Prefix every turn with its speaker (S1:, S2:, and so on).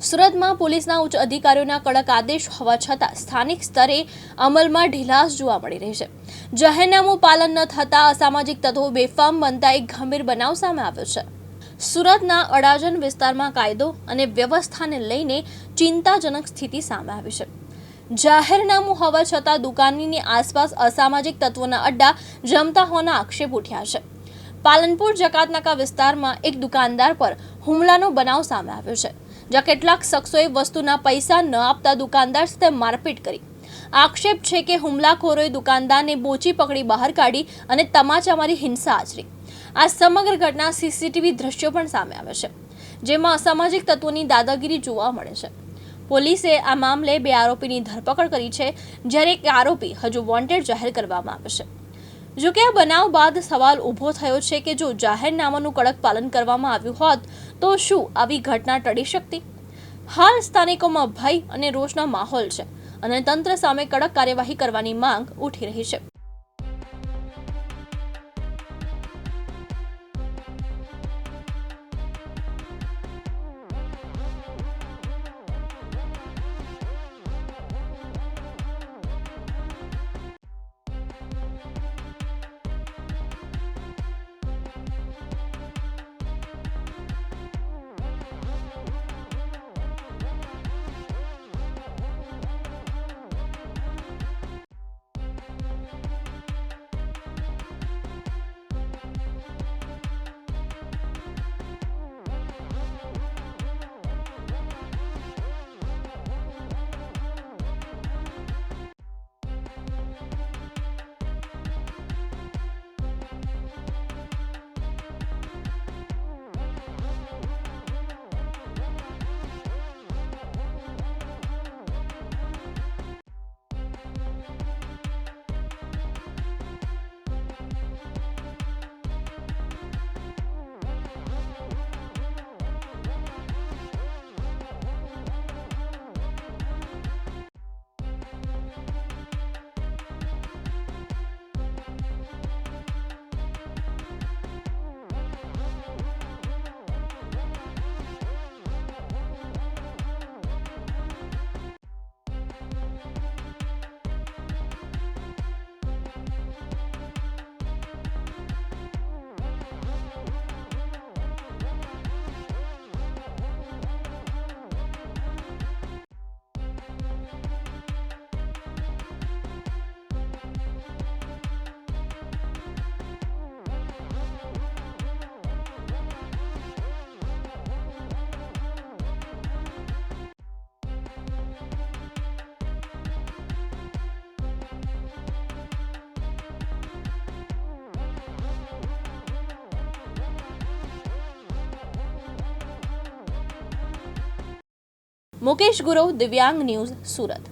S1: સુરતમાં પોલીસના ઉચ્ચ અધિકારીઓના કડક આદેશ હોવા છતાં સ્થાનિક સ્તરે અમલમાં ઢીલાસ જોવા મળી રહી છે। જાહેરનામું પાલન ન થતા અસામાજિક તત્વો બેફામ બનતા એક ગંભીર બનાવ સામે આવ્યો છે। સુરતના અડાજણ વિસ્તારમાં કાયદો અને વ્યવસ્થાને લઈને ચિંતાજનક સ્થિતિ સામે આવી છે। જાહેરનામું હોવા છતાં દુકાનની આસપાસ અસામાજિક તત્વોના અડ્ડા જમતા હોવાના આક્ષેપ ઉઠ્યા છે। પાલનપુર જકાતનાકા વિસ્તારમાં એક દુકાનદાર પર હુમલાનો બનાવ સામે આવ્યો છે, જ્યાં કેટલાક શખ્સોએ વસ્તુના પૈસા ન આપતા દુકાનદાર સાથે મારપીટ કરી। આક્ષેપ છે કે હુમલાખોરોએ દુકાનદારને બોચી પકડી બહાર કાઢી અને તમાચા મારી હિંસા આચરી। આ સમગ્ર ઘટના સીસીટીવી દ્રશ્યો પણ સામે આવે છે, જેમાં અસામાજિક તત્વોની દાદાગીરી જોવા મળે છે। પોલીસે આ મામલે 2 આરોપીની ધરપકડ કરી છે, જ્યારે એક આરોપી હજુ વોન્ટેડ જાહેર કરવામાં આવ્યો છે। જો કે આ બનાવ બાદ સવાલ ઊભો થયો છે કે જો જાહેરનામાનું કડક પાલન કરવામાં આવ્યું હોત તો શું આવી ઘટના ટળી શકતી? હાલ સ્થાનિકોમાં ભય અને રોષનો માહોલ છે અને તંત્ર સામે કડક કાર્યવાહી કરવાની માંગ ઉઠી રહી છે। મુકેશ ગુરવ, દિવ્યાંગ ન્યૂઝ, સુરત।